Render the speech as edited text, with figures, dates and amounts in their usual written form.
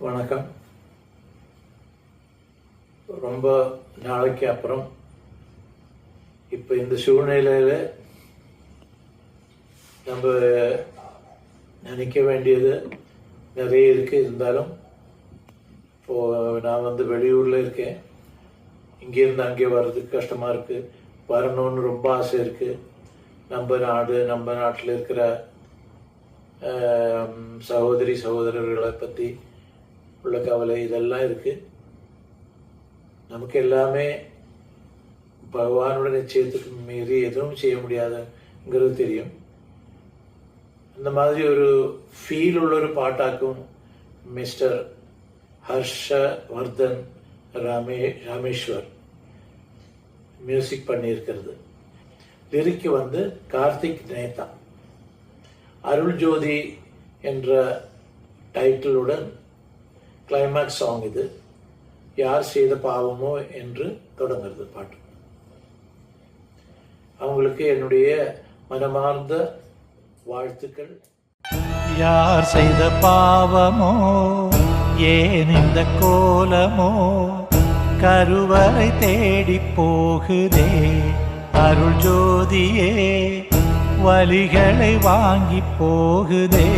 வணக்கம். ரொம்ப நாளைக்கு அப்புறம் இப்போ இந்த சூழ்நிலையில் நம்ம நினைக்க வேண்டியது நிறைய இருக்குது. இருந்தாலும் இப்போது நான் வெளியூரில் இருக்கேன். இங்கேருந்து அங்கே வர்றதுக்கு கஷ்டமாக இருக்குது. வரணும்னு ரொம்ப ஆசை இருக்குது. நம்ம நாட்டில் இருக்கிற சகோதரி சகோதரர்களை பற்றி உள்ள கவலை இதெல்லாம் இருக்குது. நமக்கு எல்லாமே பகவானோட நிச்சயத்துக்கு மீறி எதுவும் செய்ய முடியாதுங்கிறது தெரியும். அந்த மாதிரி ஒரு ஃபீல் உள்ள ஒரு பாட்டாக்கும் மிஸ்டர் ஹர்ஷவர்தன் ராமேஸ்வர் மியூசிக் பண்ணியிருக்கிறது. லிரிக்கு கார்த்திக் நேதா. அருள் ஜோதி என்ற டைட்டிலுடன் கிளைமேக்ஸ் சாங் இது. யார் செய்த பாவமோ என்று தொடங்குறது பாட்டு. அவங்களுக்கு என்னுடைய மனமார்ந்த வாழ்த்துக்கள். யார் செய்த பாவமோ, ஏன் இந்த கோலமோ, கருவறை தேடி போகுதே அருள் ஜோதியே, வலிகளை வாங்கி போகுதே.